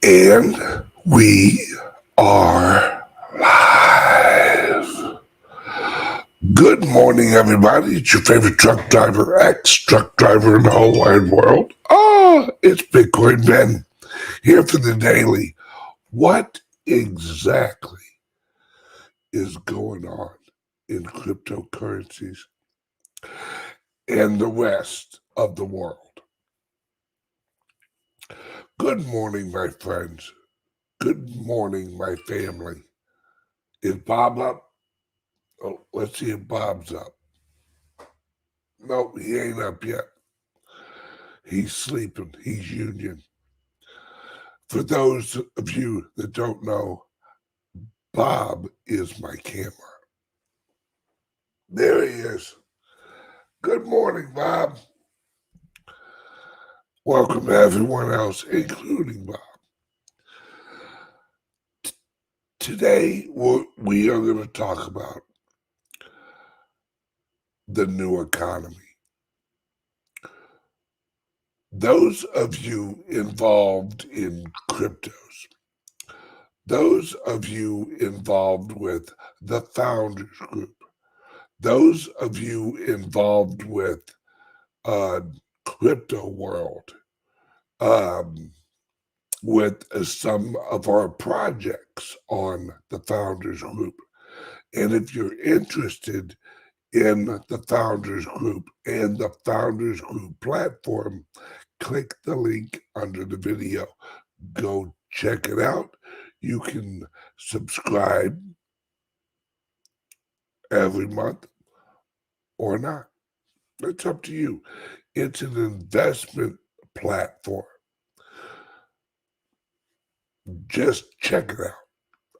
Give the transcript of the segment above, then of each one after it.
And we are live. Good morning, everybody. It's your favorite truck driver, ex-truck driver in the whole wide world. It's Bitcoin Ben here for the daily. What exactly is going on in cryptocurrencies and the rest of the world? Good morning, my friends. Good morning, my family. Is Bob up? Oh, let's see if Bob's up. No, he ain't up yet. He's sleeping. He's union. For those of you that don't know, Bob is my camera. There he is. Good morning, Bob. Welcome to everyone else, including Bob. Today, we are going to talk about the new economy. Those of you involved in cryptos, those of you involved with the Founders Group, those of you involved with crypto world, with some of our projects on the Founders Group. And if you're interested in the Founders Group and the Founders Group platform, click the link under the video. Go check it out. You can subscribe every month or not. It's up to you. It's an investment platform. Just check it out.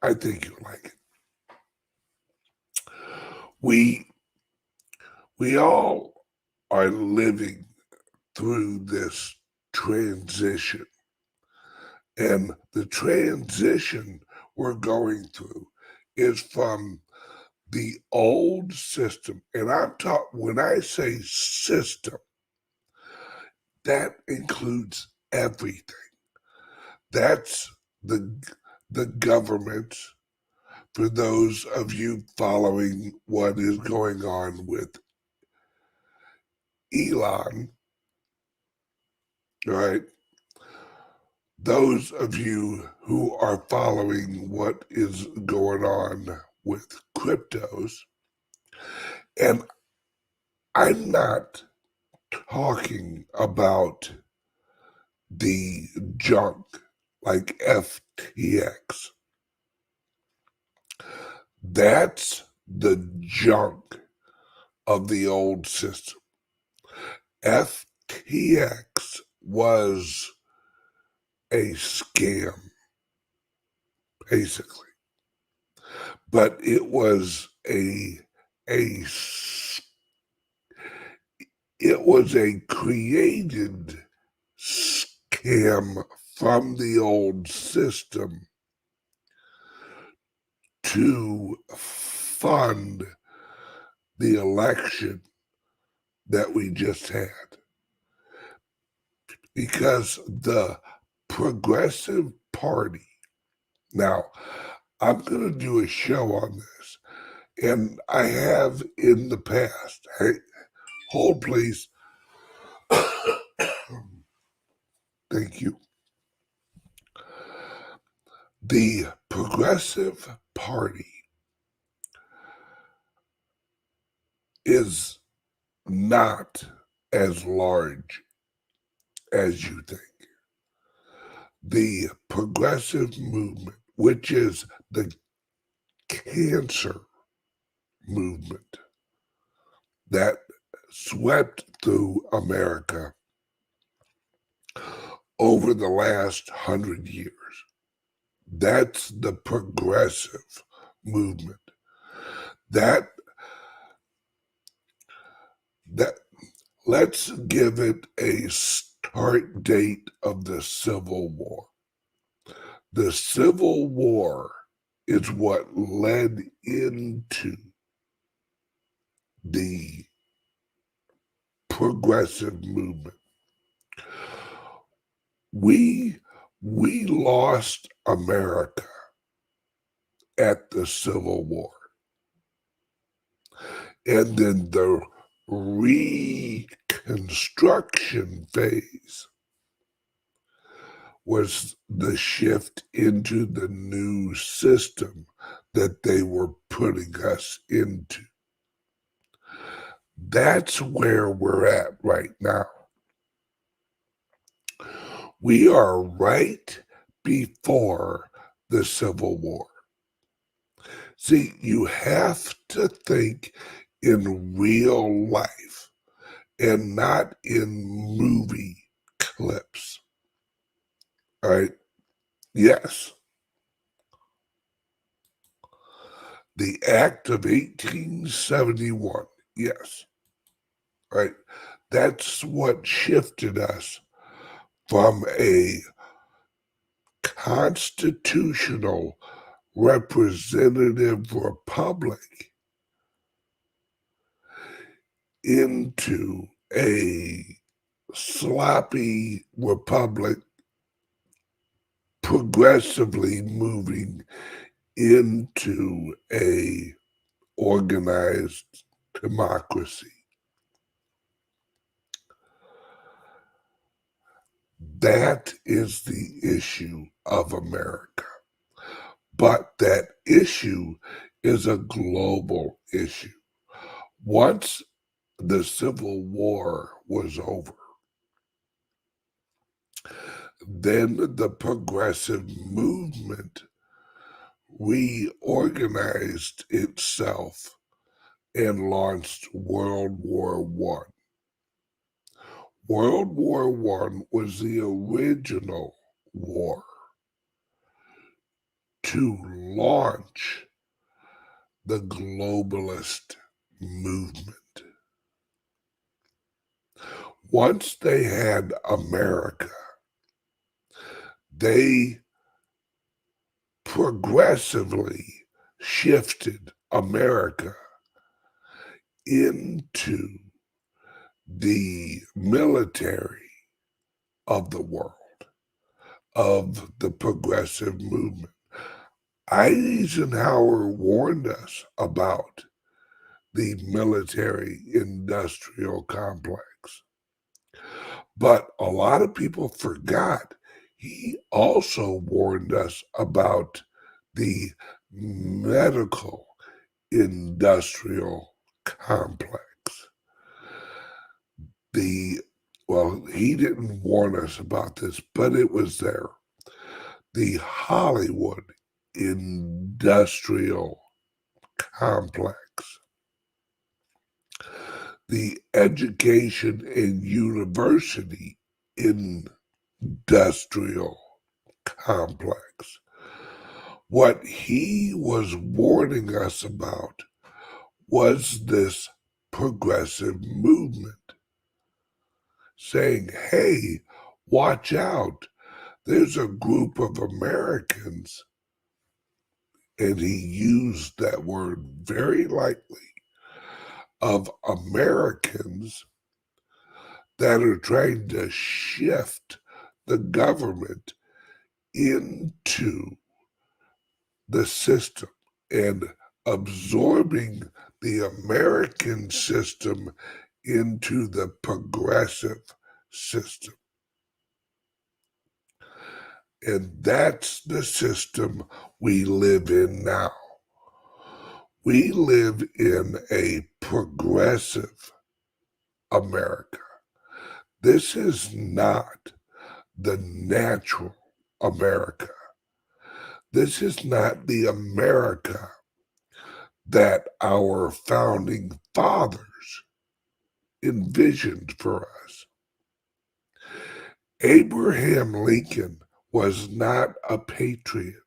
I think you'll like it. We all are living through this transition. And the transition we're going through is from the old system. And when I say system, that includes everything. That's the government. For those of you following what is going on with Elon, right? Those of you who are following what is going on with cryptos, and I'm not talking about the junk like FTX. That's the junk of the old system. FTX was a scam, basically. But it was a created scam from the old system to fund the election that we just had. Because the Progressive Party, now I'm going to do a show on this, and I have in the past. Hey, hold please. Thank you. The Progressive Party is not as large as you think. The progressive movement, which is the cancer movement that swept through America over the last 100 years. That's the progressive movement. That let's give it a start date of the Civil War. The Civil War is what led into the progressive movement. We We lost America at the Civil War. And then the Reconstruction phase was the shift into the new system that they were putting us into. That's where we're at right now. We are right before the Civil War. See, you have to think in real life and not in movie clips. All right? Yes. The Act of 1871. Yes. All right? That's what shifted us from a constitutional representative republic into a sloppy republic, progressively moving into a organized democracy. That is the issue of America. But that issue is a global issue. Once the Civil War was over, then the progressive movement reorganized itself and launched World War I. World War I was the original war to launch the globalist movement. Once they had America, they progressively shifted America into the military of the world, of the progressive movement. Eisenhower warned us about the military industrial complex. But a lot of people forgot he also warned us about the medical industrial complex. He didn't warn us about this, but it was there. The Hollywood industrial complex, the education and university industrial complex. What he was warning us about was this progressive movement, saying, hey, watch out. There's a group of Americans, and he used that word very lightly, of Americans that are trying to shift the government into the system and absorbing the American system into the progressive system. And that's the system we live in now. We live in a progressive America. This is not the natural America. This is not the America that our founding fathers envisioned for us. Abraham Lincoln was not a patriot.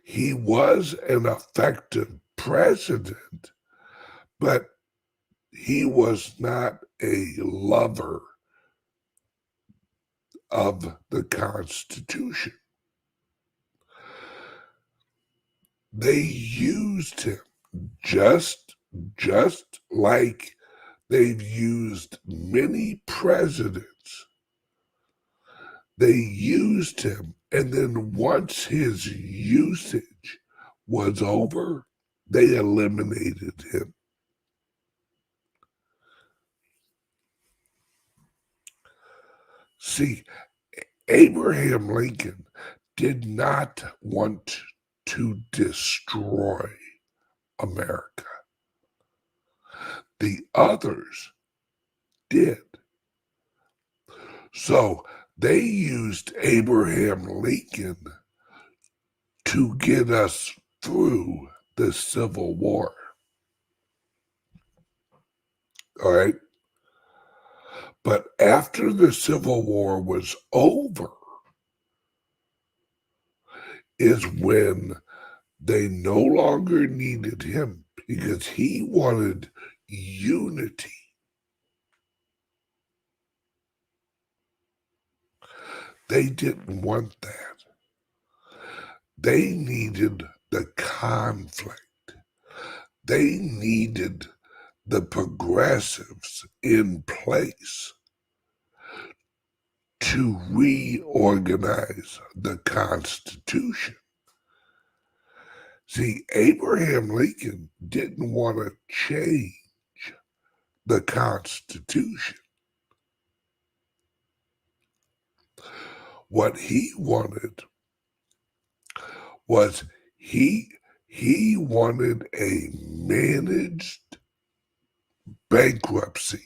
He was an effective president, but he was not a lover of the Constitution. They used him just like they've used many presidents They used him, and then once his usage was over, they eliminated him. See, Abraham Lincoln did not want to destroy America. The others did. So they used Abraham Lincoln to get us through the Civil War. All right? But after the Civil War was over, is when they no longer needed him because he wanted unity. They didn't want that. They needed the conflict. They needed the progressives in place to reorganize the Constitution. See, Abraham Lincoln didn't want to change the Constitution. What he wanted was he wanted a managed bankruptcy.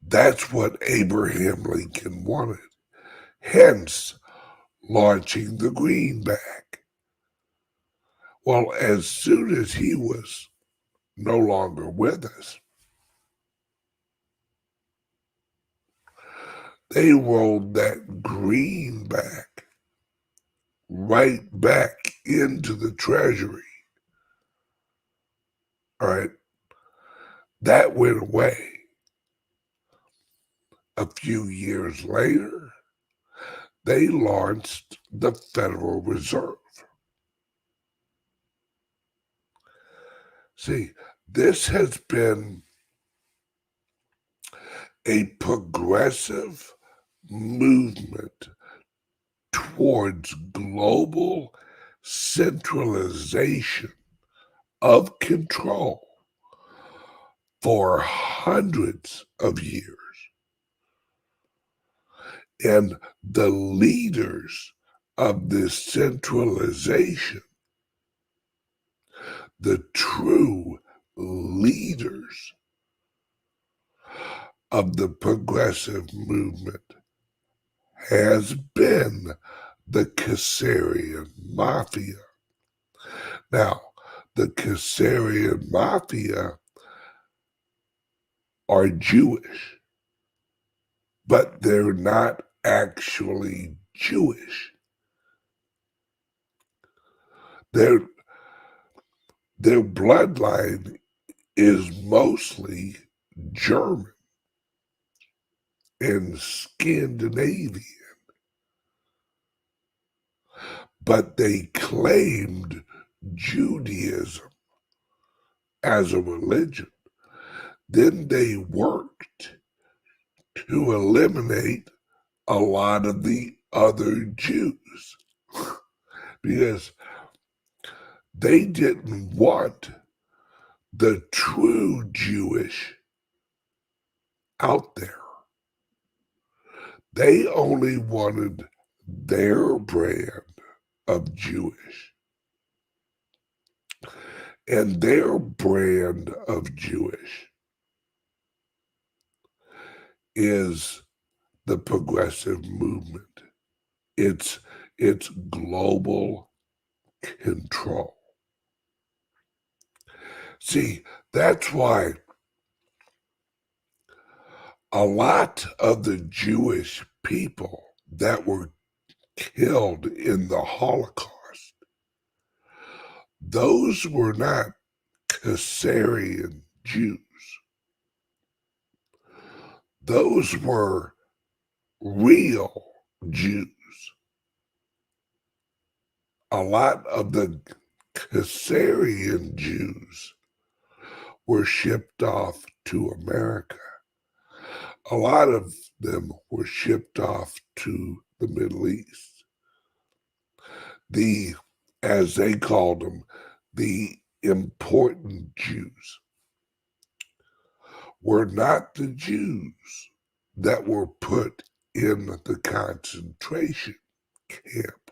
That's what Abraham Lincoln wanted. Hence, launching the greenback. Well, as soon as he was no longer with us, they rolled that greenback right back into the Treasury. All right. That went away. A few years later, they launched the Federal Reserve. See, this has been a progressive movement towards global centralization of control for hundreds of years. And the leaders of this centralization, the true leaders of the progressive movement, has been the Caesarian Mafia. Now, the Caesarian Mafia are Jewish, but they're not actually Jewish. Their bloodline is mostly German and Scandinavian, but they claimed Judaism as a religion. Then they worked to eliminate a lot of the other Jews because they didn't want the true Jewish out there. They only wanted their brand of Jewish. And their brand of Jewish is the progressive movement. It's global control. See, that's why a lot of the Jewish people that were killed in the Holocaust, those were not Caesarian Jews. Those were real Jews. A lot of the Caesarian Jews were shipped off to America. A lot of them were shipped off to the Middle East. As they called them, the important Jews were not the Jews that were put in the concentration camp.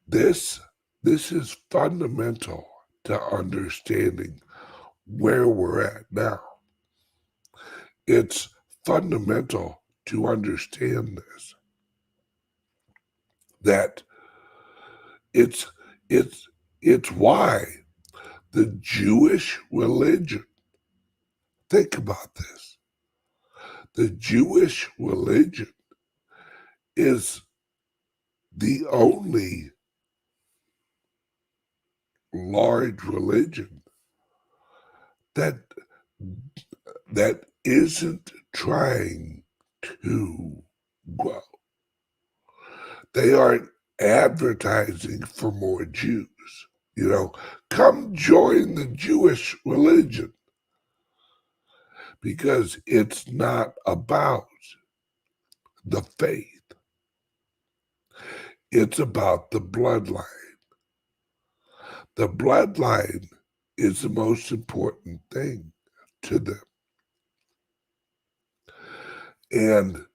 This is fundamental to understanding where we're at now. It's fundamental to understand this, that it's why the Jewish religion, think about this, the Jewish religion is the only large religion that isn't trying to grow. They aren't advertising for more Jews. You know, come join the Jewish religion, because it's not about the faith. It's about the bloodline. The bloodline is the most important thing to them. And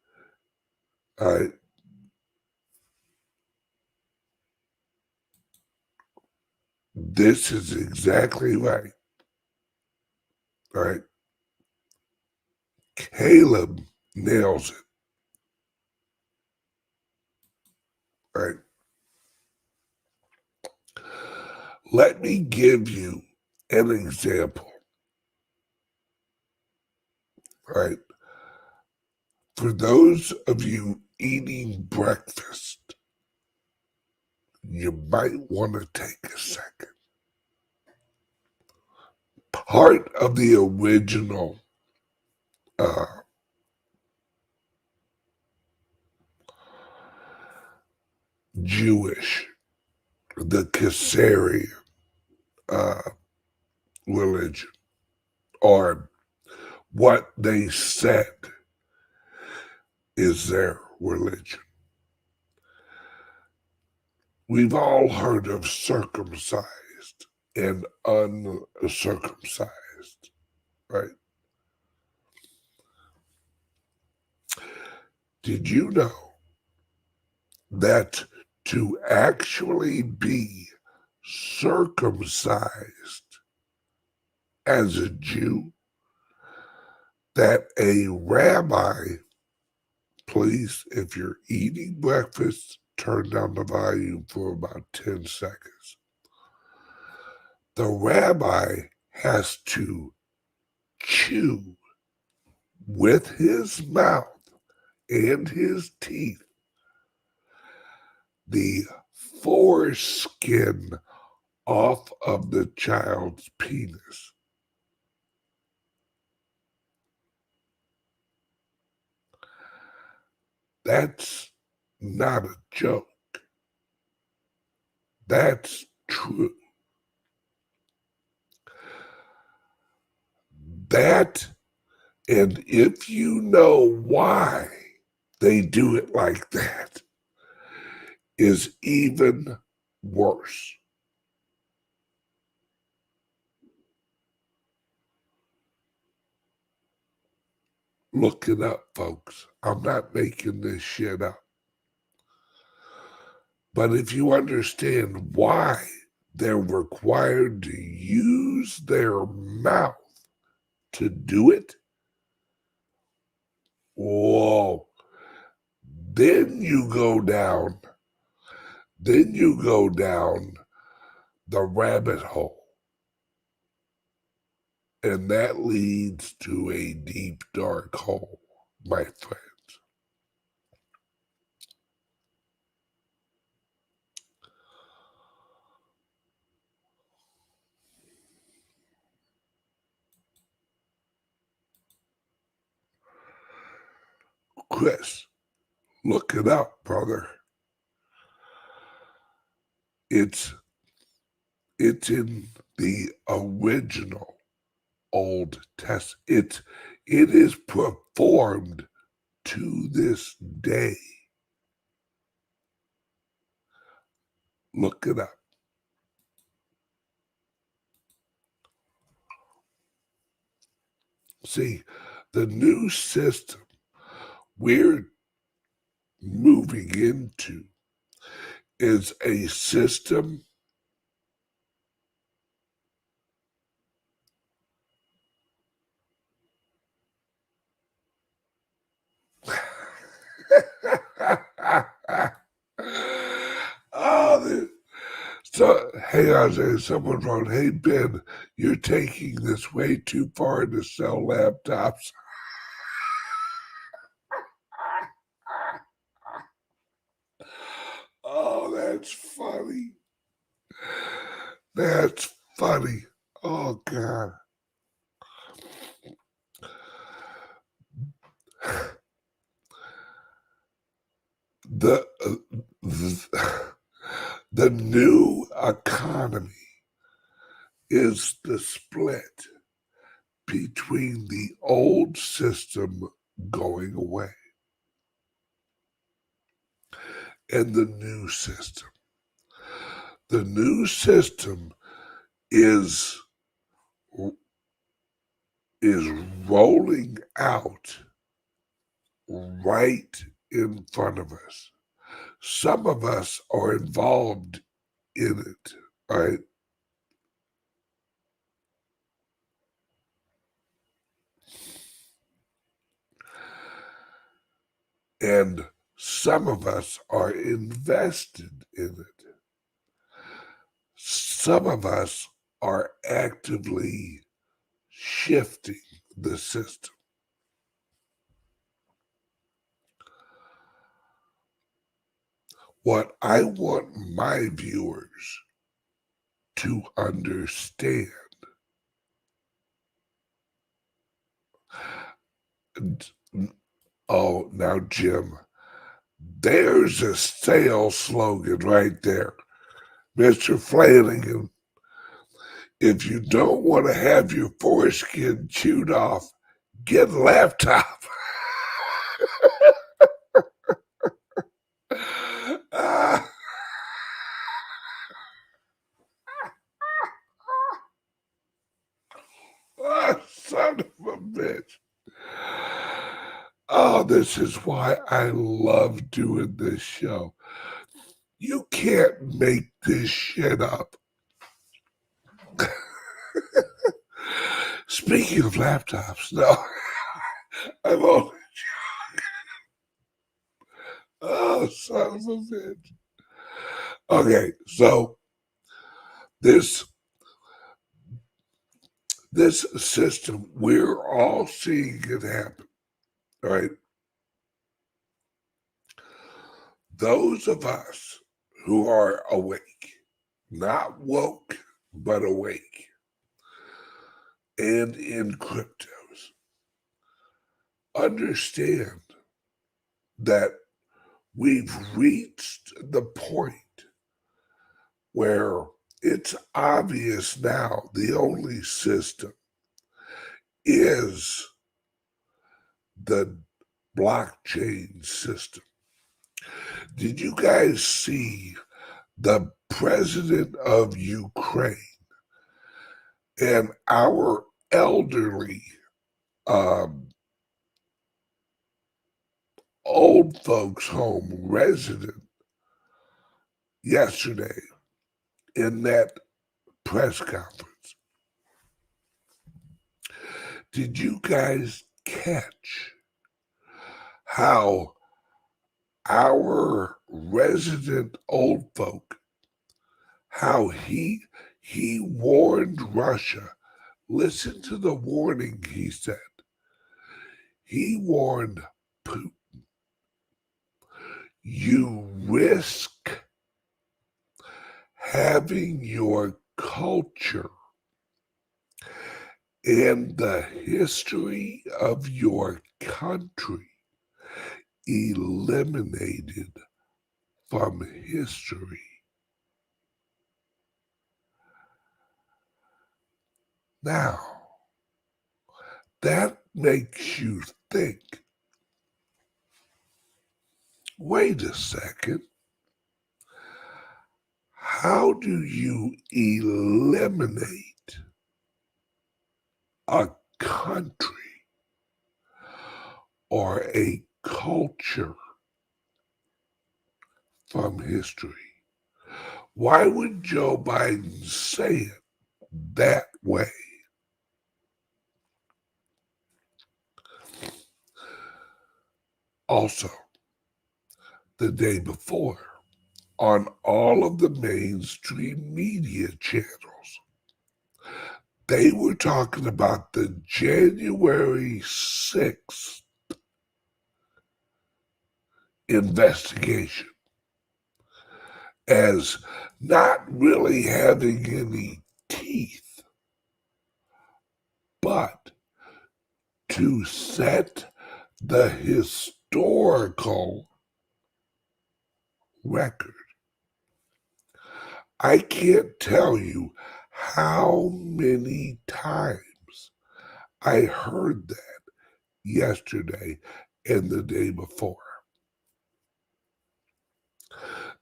this is exactly right. All right. Caleb nails it. All right. Let me give you an example. All right. For those of you eating breakfast, you might want to take a second. Part of the original Jewish, the Khazarian religion, or what they said is their religion. We've all heard of circumcised and uncircumcised, right? Did you know that to actually be circumcised as a Jew, that a rabbi, please, if you're eating breakfast, turn down the volume for about 10 seconds. The rabbi has to chew with his mouth and his teeth the foreskin off of the child's penis. That's not a joke. That's true. That, and if you know why they do it like that, is even worse. Look it up, folks. I'm not making this shit up. But if you understand why they're required to use their mouth to do it, whoa, then you go down the rabbit hole. And that leads to a deep, dark hole, my friends. Chris, look it up, brother. It's in the original Old Testament. It is performed to this day. Look it up. See, the new system we're moving into is a system oh, so, hey, Ajay, someone wrote, hey, Ben, you're taking this way too far to sell laptops. Oh, that's funny. That's funny. Oh, God. The, the new economy is the split between the old system going away and the new system. The new system is rolling out right in front of us. Some of us are involved in it, right? And some of us are invested in it. Some of us are actively shifting the system. What I want my viewers to understand, oh, now, Jim, there's a sales slogan right there. Mr. Flanagan, if you don't want to have your foreskin chewed off, get a laptop. Oh, son of a bitch. Oh, this is why I love doing this show. You can't make this shit up. Speaking of laptops, no, I'm only. Oh, son of a bitch. Okay, so this system, we're all seeing it happen, right? Those of us who are awake, not woke, but awake, and in cryptos, understand that we've reached the point where it's obvious now the only system is the blockchain system. Did you guys see the president of Ukraine and our elderly old folks home resident yesterday in that press conference? Did you guys catch how our resident old folk, how he warned Russia? Listen to the warning he said. He warned Putin, you risk having your culture and the history of your country eliminated from history. Now, that makes you think, wait a second, how do you eliminate a country or a culture from history? Why would Joe Biden say it that way? Also, the day before, on all of the mainstream media channels, they were talking about the January 6th investigation as not really having any teeth, but to set the historical record. I can't tell you how many times I heard that yesterday and the day before.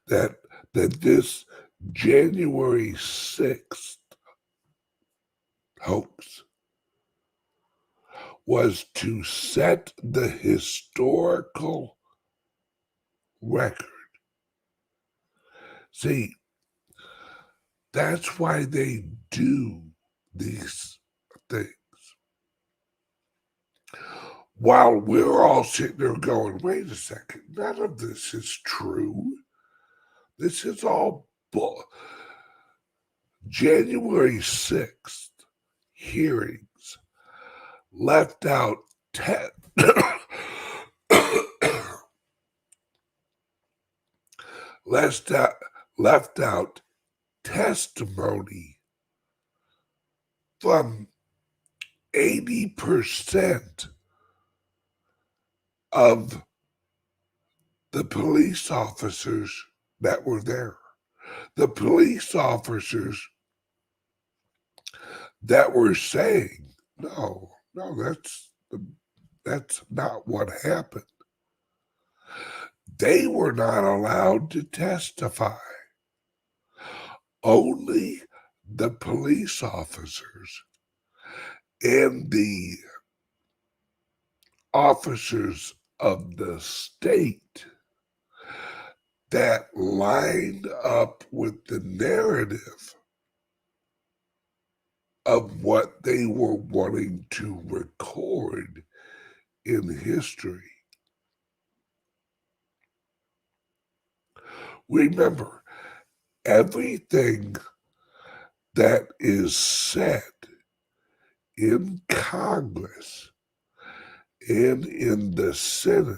That this January 6th hoax was to set the historical record. See, that's why they do these things. While we're all sitting there going, wait a second, none of this is true. This is all bull. January 6th hearings left out left out testimony from 80% of the police officers that were there. The police officers that were saying, no, that's not what happened. They were not allowed to testify. Only the police officers and the officers of the state that lined up with the narrative of what they were wanting to record in history. Remember, everything that is said in Congress and in the Senate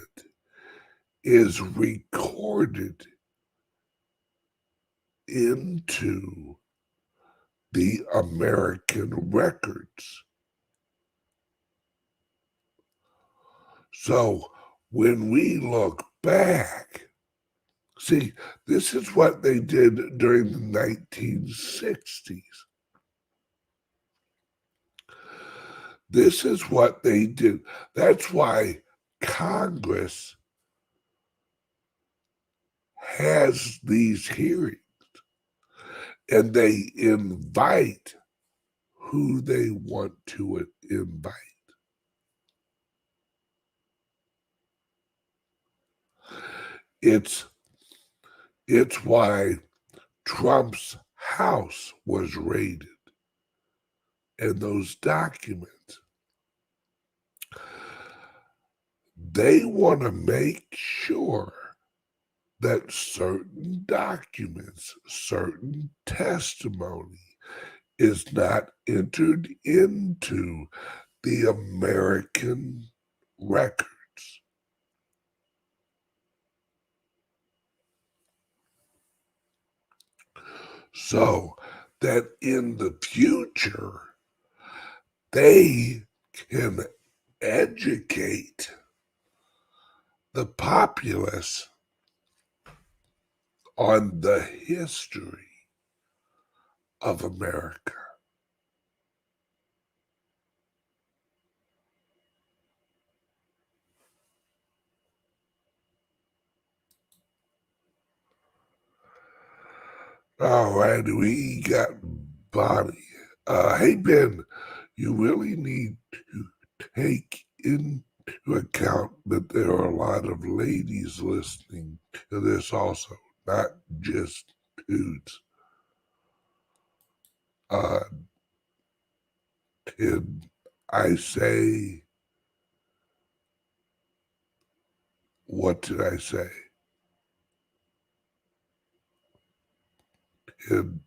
is recorded into the American records. So when we look back, see, this is what they did during the 1960s. This is what they did. That's why Congress has these hearings and they invite who they want to invite. It's why Trump's house was raided and those documents. They want to make sure that certain documents, certain testimony is not entered into the American records. So that in the future, they can educate the populace on the history of America. All right, we got Bonnie. Hey, Ben, you really need to take into account that there are a lot of ladies listening to this also, not just dudes. Did I say, what did I say? Did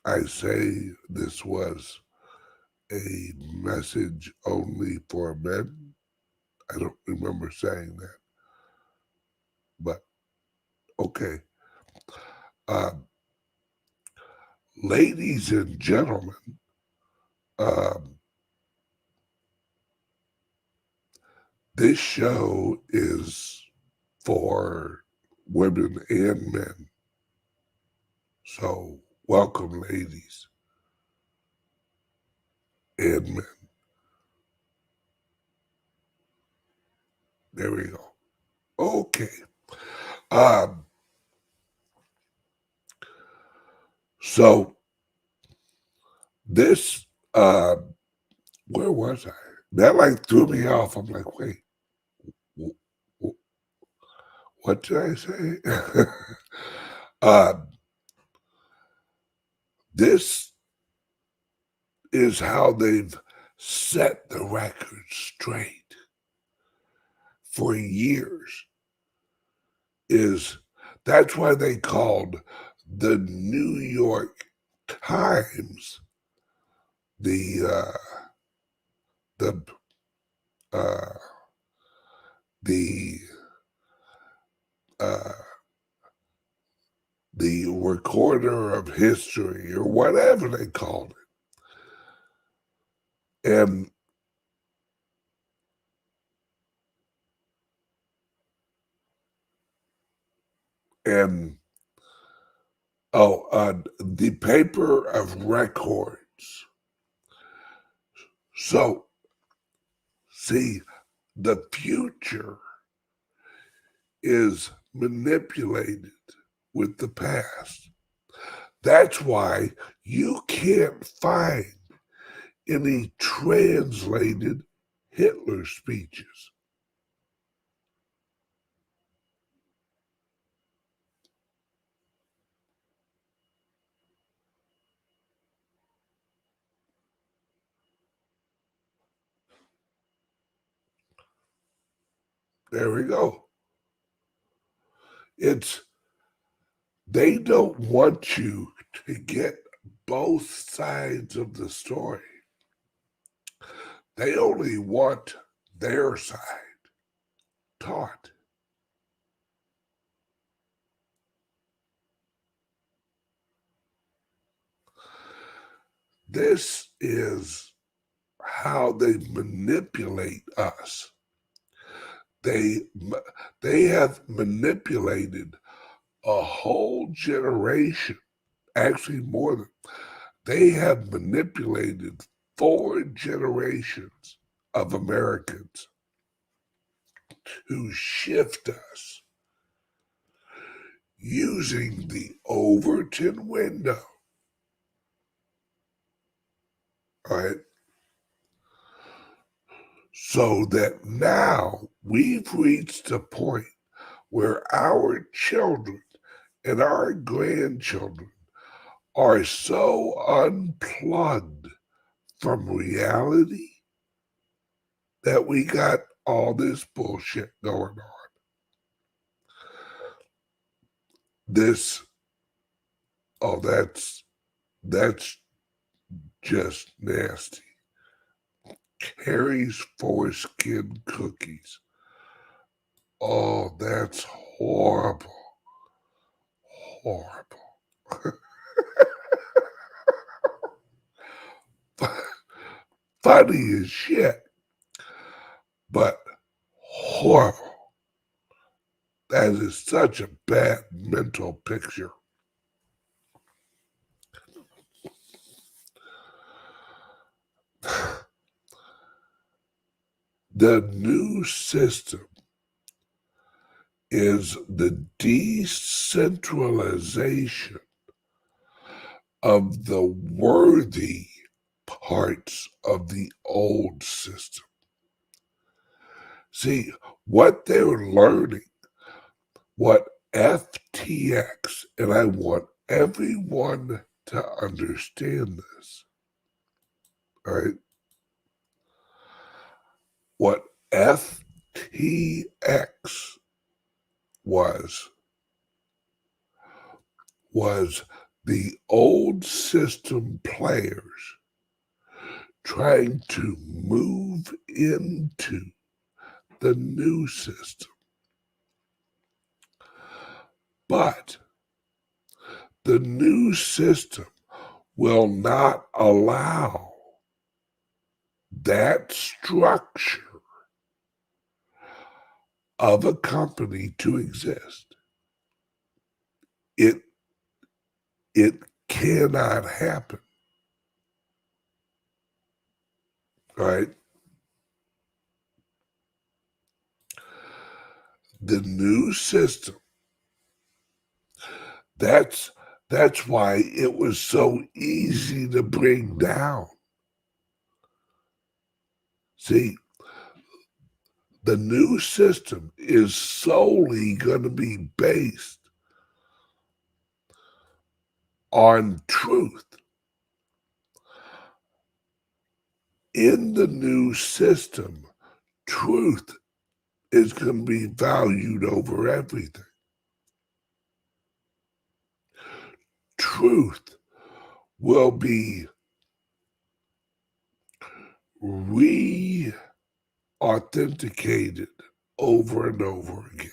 I say this was a message only for men? I don't remember saying that, but okay. Ladies and gentlemen, um, this show is for women and men. So, welcome, ladies and men. There we go. Okay. Um, so, this, where was I? That like threw me off. I'm like, wait, what did I say? uh, this is how they've set the record straight for years. That's why they called the New York Times the the uh, the uh, the recorder of history or whatever they called it, and the paper of records. So, see, the future is manipulated with the past. That's why you can't find any translated Hitler speeches. There we go. They don't want you to get both sides of the story. They only want their side taught. This is how they manipulate us. They have manipulated a whole generation, actually more than they have manipulated 4 generations of Americans who shift us using the Overton window. All right. So that now we've reached a point where our children and our grandchildren are so unplugged from reality that we got all this bullshit going on. This, oh, that's just nasty. Carrie's foreskin cookies. Oh, that's horrible. Horrible. Funny as shit, but horrible. That is such a bad mental picture. The new system is the decentralization of the worthy parts of the old system. See, what they're learning, what FTX, and I want everyone to understand this, all right? What FTX was the old system players trying to move into the new system. But the new system will not allow that structure of a company to exist. It cannot happen. Right? The new system, that's why it was so easy to bring down. See, the new system is solely going to be based on truth. In the new system, truth is going to be valued over everything. Truth will be re-authenticated over and over again.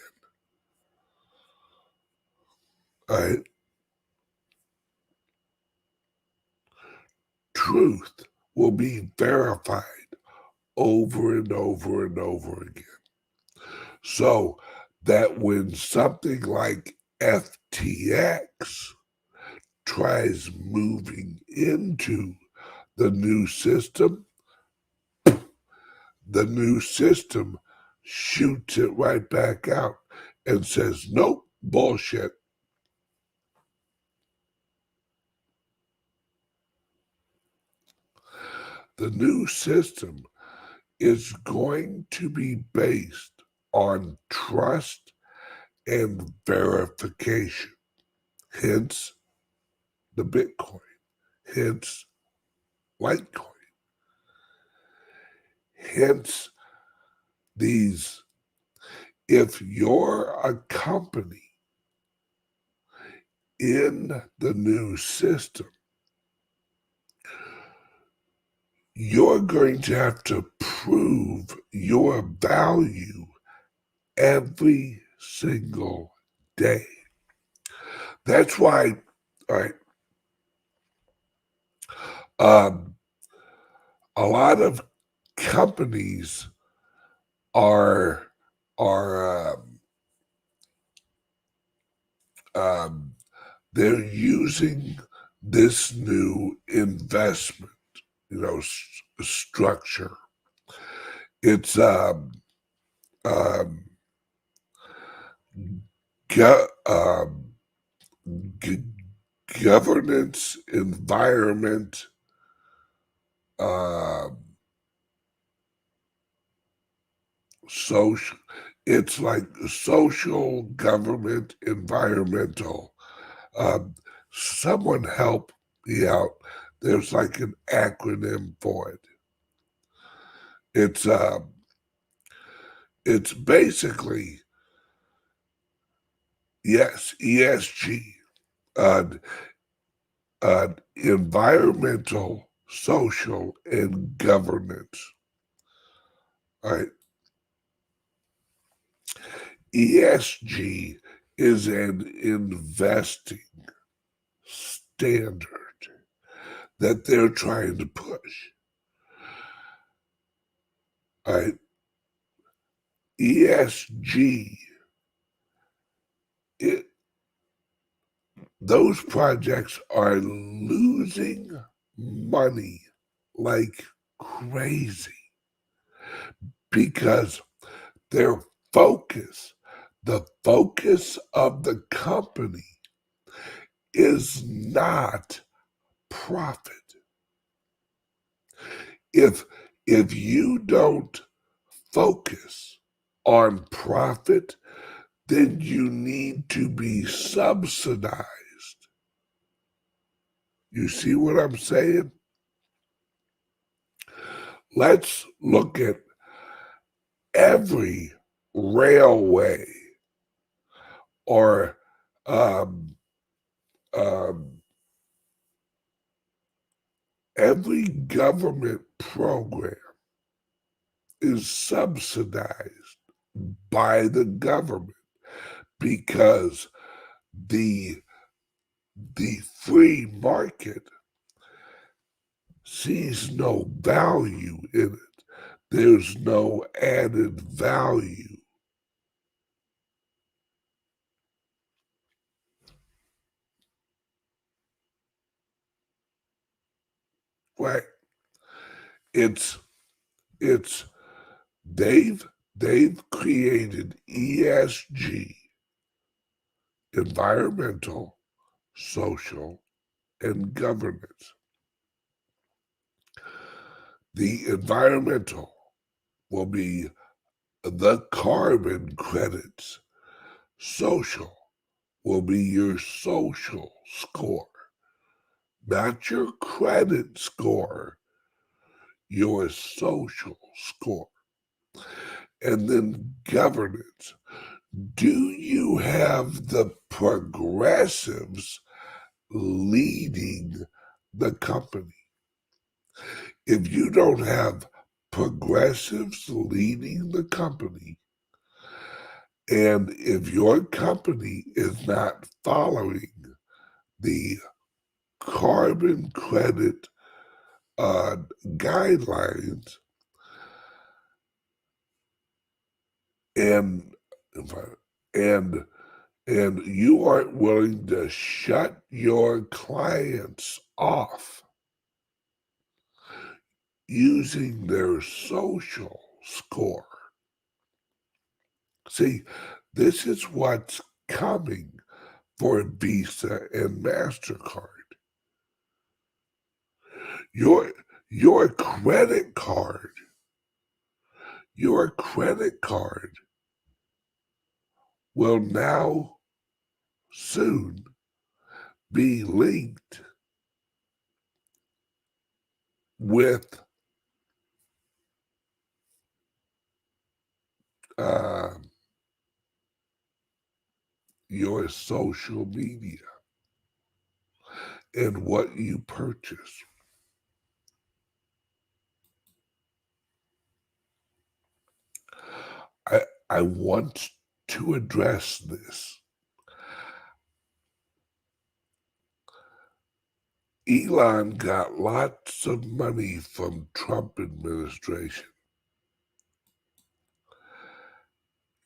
All right? Truth will be verified over and over and over again. So that when something like FTX tries moving into the new system shoots it right back out and says, nope, bullshit. The new system is going to be based on trust and verification, hence the Bitcoin, hence Litecoin, hence these. If you're a company in the new system, you're going to have to prove your value every single day. That's why, all right, a lot of companies are they're using this new investment, structure. It's go, governance, environment, social. It's like social, government, environmental. Someone help me out. There's like an acronym for it. It's basically, yes, ESG, environmental, social, and governance. All right. ESG is an investing standard that they're trying to push. All right. ESG, those projects are losing money like crazy because their focus, the focus of the company, is not profit. If you don't focus on profit, then you need to be subsidized. You see what I'm saying? Let's look at every railway or every government program is subsidized by the government because the free market sees no value in it. There's no added value. Right? It's they've created ESG, environmental, social, and governance. The environmental will be the carbon credits. Social will be your social score, not your credit score, your social score. And then governance. Do you have the progressives leading the company? If you don't have progressives leading the company, and if your company is not following the carbon credit guidelines, and and you aren't willing to shut your clients off using their social score. See, this is what's coming for Visa and MasterCard. Your credit card, will now soon be linked with your social media and what you purchase. I want to address this. Elon got lots of money from Trump administration.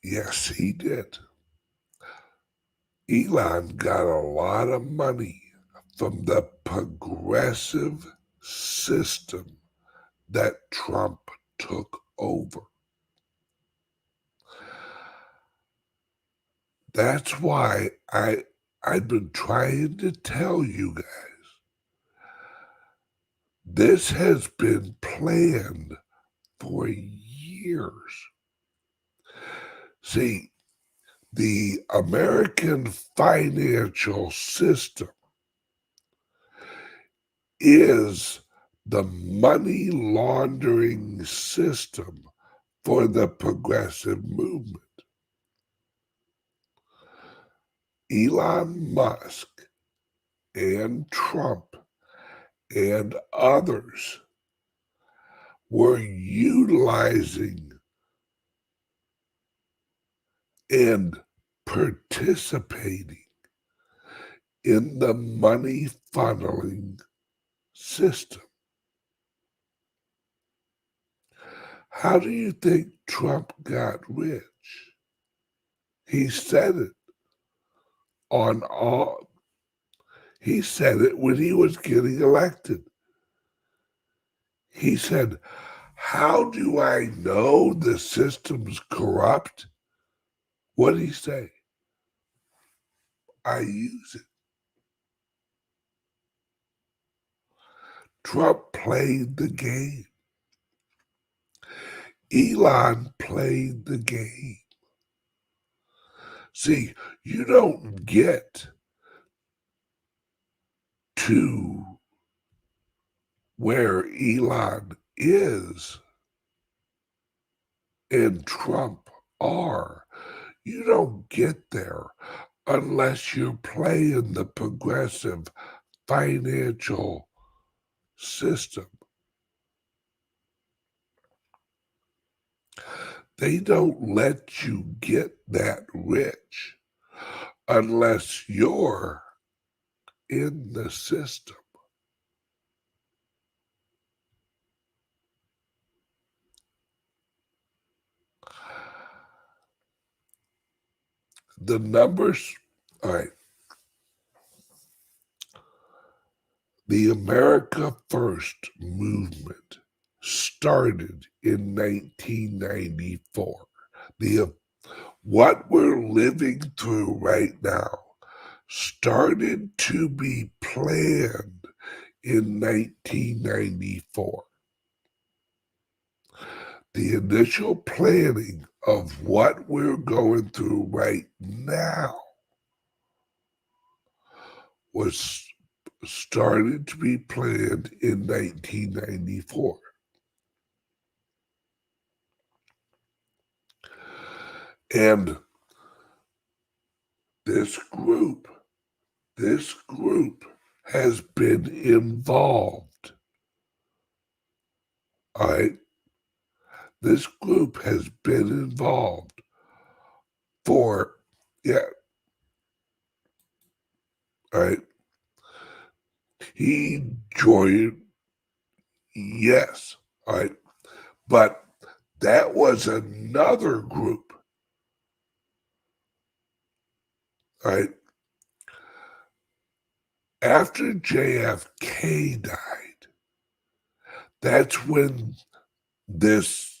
Yes, he did. Elon got a lot of money from the progressive system that Trump took over. That's why I've been trying to tell you guys, this has been planned for years. See, the American financial system is the money laundering system for the progressive movement. Elon Musk and Trump and others were utilizing and participating in the money funneling system. How do you think Trump got rich? He said it on all, he said it when he was getting elected. He said, how do I know the system's corrupt? What did he say? I use it. Trump played the game. Elon played the game. See, you don't get to where Elon is and Trump are. You don't get there unless you're playing the progressive financial system. They don't let you get that rich unless you're in the system. The numbers, all right. The America First movement started in 1994. What we're living through right now started to be planned in 1994. The initial planning of what we're going through right now was started to be planned in 1994. And this group has been involved. All right. This group has been involved for, yeah, all right. He joined, yes, all right. But that was another group, all right. After JFK died, that's when this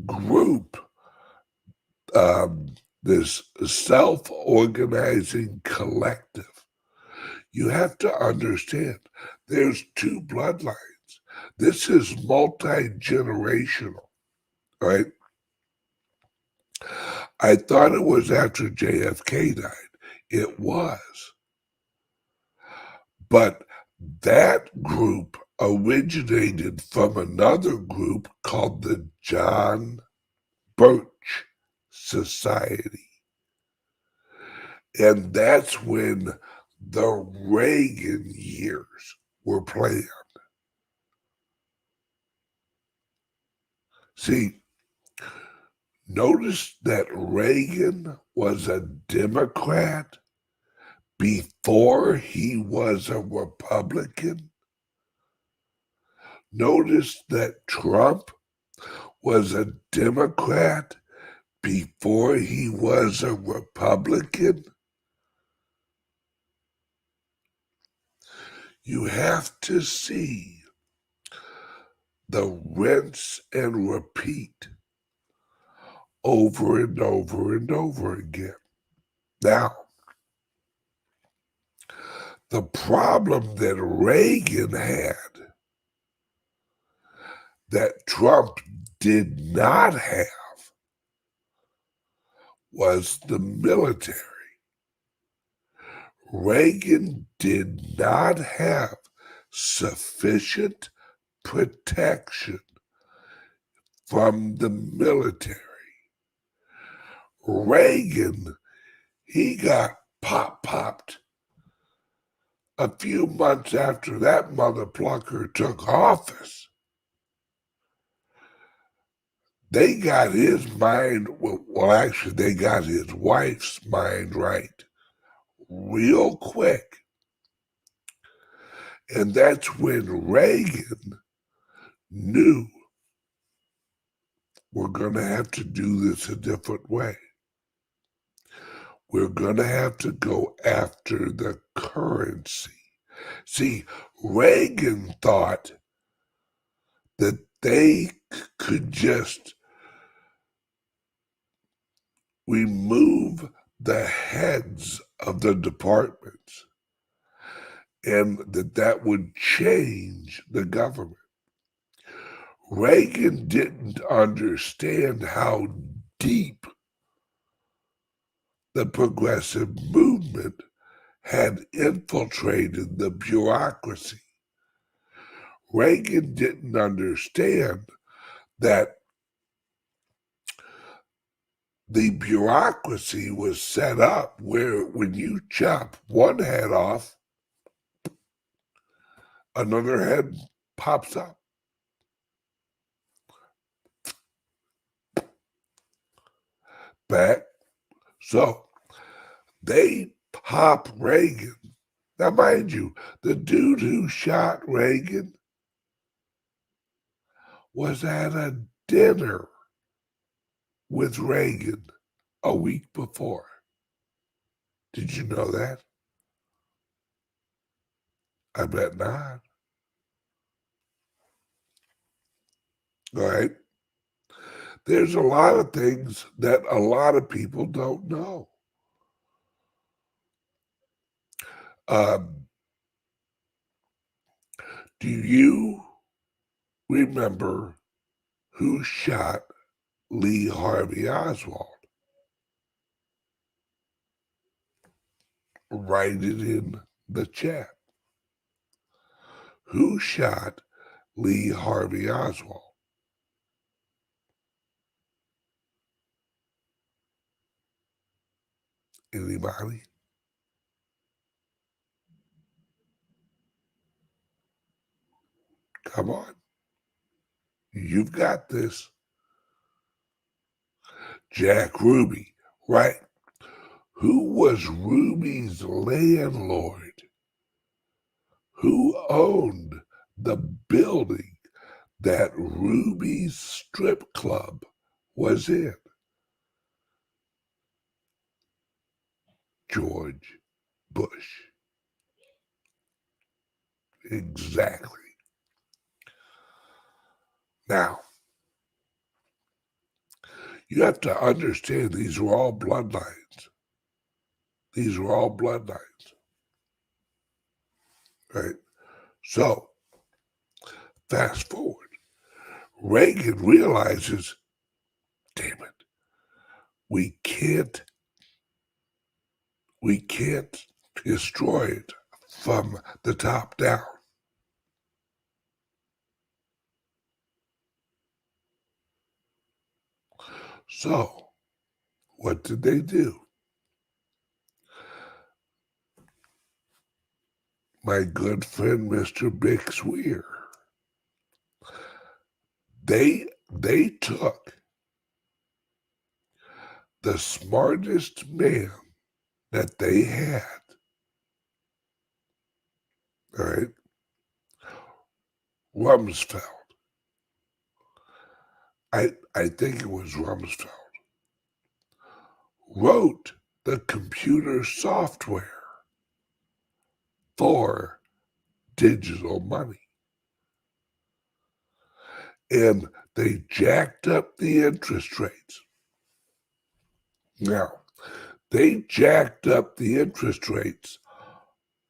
group, this self-organizing collective, you have to understand there's two bloodlines. This is multi-generational, right? I thought it was after JFK died. It was. But that group originated from another group called the John Birch Society. And that's when the Reagan years were planned. See, notice that Reagan was a Democrat before he was a Republican. Notice that Trump was a Democrat before he was a Republican. You have to see the rinse and repeat over and over and over again. Now, the problem that Reagan had that Trump did not have was the military. Reagan did not have sufficient protection from the military. Reagan, he got popped a few months after that mother plucker took office. They got his mind, well, actually, they got his wife's mind right real quick. And that's when Reagan knew we're going to have to do this a different way. We're going to have to go after the currency. See, Reagan thought that they could just remove the heads of the departments and that would change the government. Reagan didn't understand how deep the progressive movement had infiltrated the bureaucracy. Reagan didn't understand that the bureaucracy was set up where when you chop one head off, another head pops up. Back. So they pop Reagan. Now, mind you, the dude who shot Reagan was at a dinner with Reagan a week before. Did you know that? I bet not. All right. There's a lot of things that a lot of people don't know. Do you remember who shot Lee Harvey Oswald? Write it in the chat. Who shot Lee Harvey Oswald? Anybody? Come on. You've got this. Jack Ruby, right? Who was Ruby's landlord? Who owned the building that Ruby's strip club was in? George Bush. Exactly. Now, you have to understand these are all bloodlines. These are all bloodlines. Right? So, fast forward. Reagan realizes, damn it, we can't destroy it from the top down. So, what did they do? My good friend, Mr. Big Swear, they took the smartest man that they had, all right, Rumsfeld. I think it was Rumsfeld, wrote the computer software for digital money. And they jacked up the interest rates. Now, they jacked up the interest rates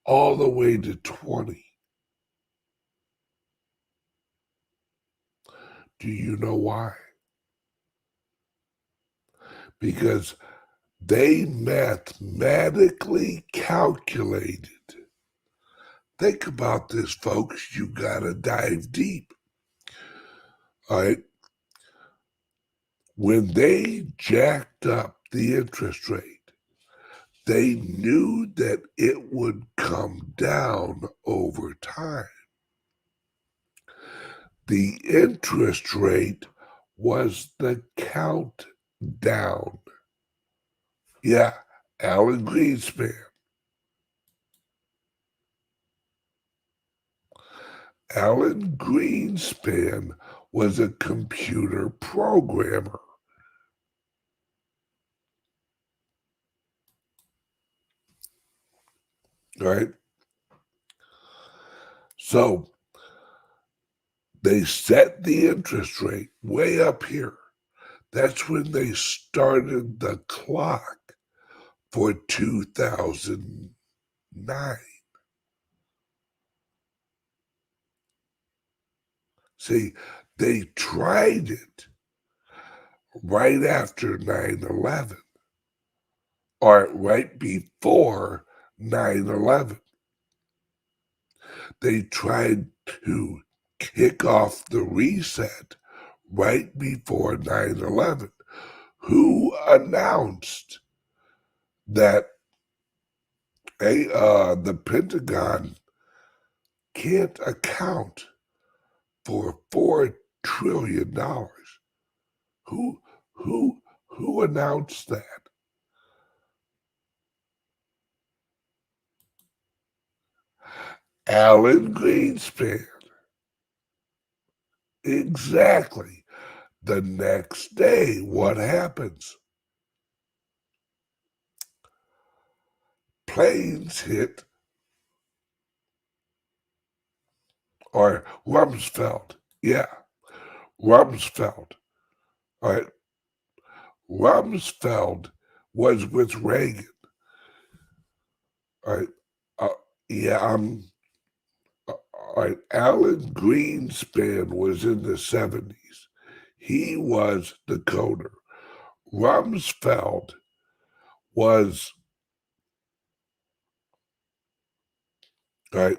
all the way to 20. Do you know why? Because they mathematically calculated. Think about this, folks. You got to dive deep. All right. When they jacked up the interest rate, they knew that it would come down over time. The interest rate was the countdown. Yeah, Alan Greenspan. Alan Greenspan was a computer programmer. Right? So they set the interest rate way up here. That's when they started the clock for 2009. See, they tried it right after 9/11 or right before 9/11. They tried to kick off the reset right before 9/11. Who announced that the Pentagon can't account for $4 trillion? Who who announced that? Alan Greenspan. Exactly. The next day, what happens? Planes hit, or Rumsfeld. Yeah, Rumsfeld. All right. Rumsfeld was with Reagan. All right. Uh, yeah, all right. Alan Greenspan was in the 70s. He was the coder. Rumsfeld was, right?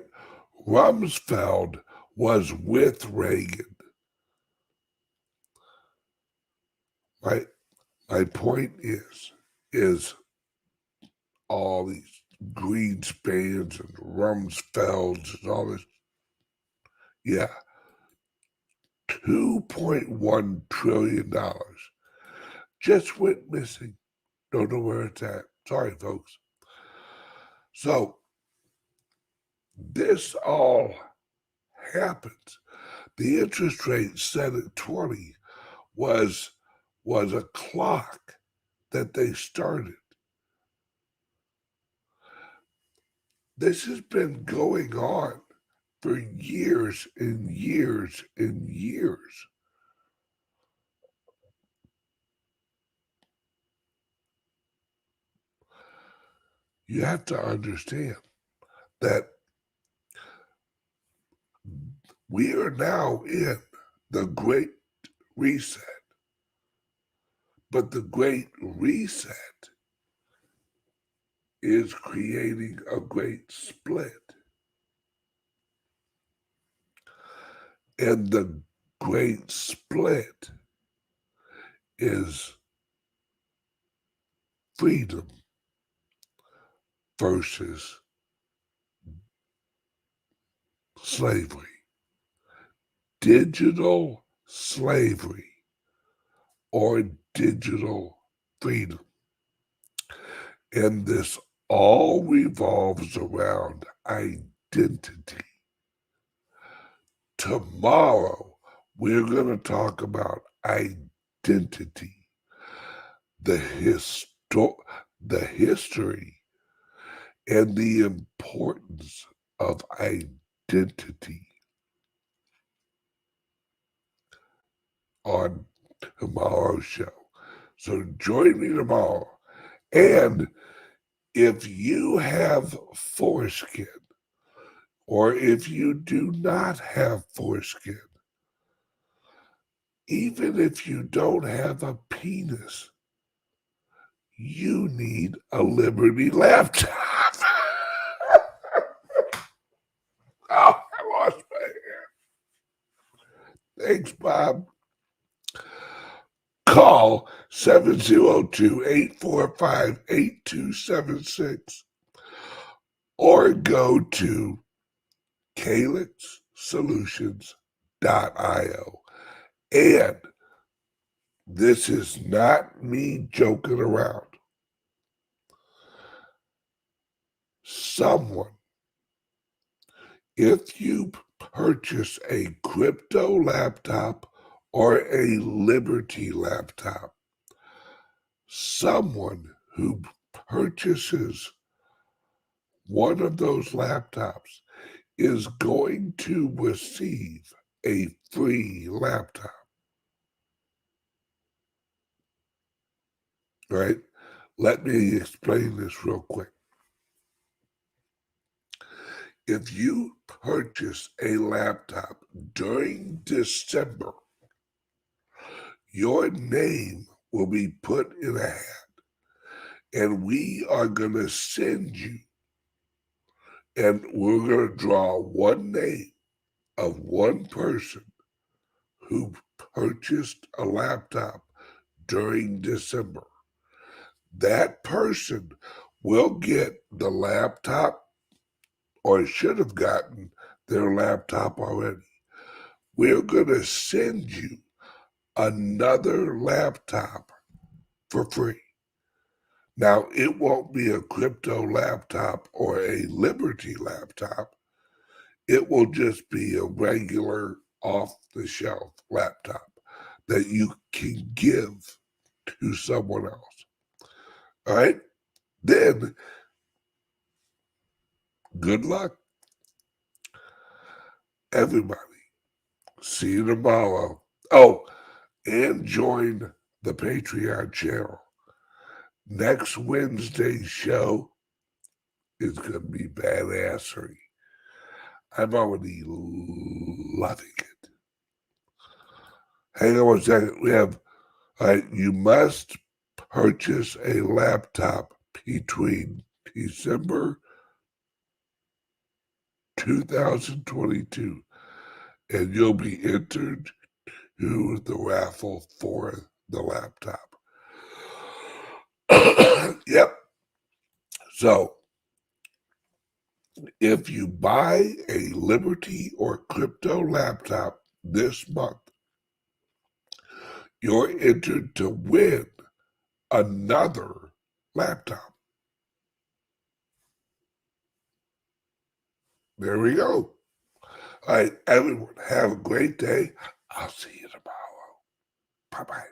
Rumsfeld was with Reagan, right? My point is all these Greenspans and Rumsfelds and all this. Yeah, $2.1 trillion just went missing. Don't know where it's at. Sorry, folks. So this all happens. The interest rate set at 20 was a clock that they started. This has been going on for years and years and years. You have to understand that we are now in the Great Reset. But the Great Reset is creating a great split. And the great split is freedom versus slavery. Digital slavery or digital freedom. And this all revolves around identity. Tomorrow, we're going to talk about identity, the history, and the importance of identity on tomorrow's show. So join me tomorrow. And if you have foreskin, or if you do not have foreskin, even if you don't have a penis, you need a Liberty laptop. Oh, I lost my hair. Thanks, Bob. Call 702-845-8276 or go to calixsolutions.io. And this is not me joking around. Someone, if you purchase a crypto laptop or a Liberty laptop, someone who purchases one of those laptops is going to receive a free laptop, right? Let me explain this real quick. if you purchase a laptop during December, your name will be put in a hat, and we are going to send you, and we're going to draw one name of one person who purchased a laptop during December. That person will get the laptop, or should have gotten their laptop already. We're going to send you another laptop for free. Now, it won't be a crypto laptop or a Liberty laptop. It will just be a regular off-the-shelf laptop that you can give to someone else. All right? Then, good luck, everybody. See you tomorrow. Oh, and join the Patreon channel. Next Wednesday's show is going to be badassery. I'm already loving it. Hang on one second. We have, you must purchase a laptop between December 2022, and you'll be entered to the raffle for the laptop. Yep. So, if you buy a Liberty or crypto laptop this month, you're entered to win another laptop. There we go. All right, everyone, have a great day. I'll see you tomorrow. Bye-bye.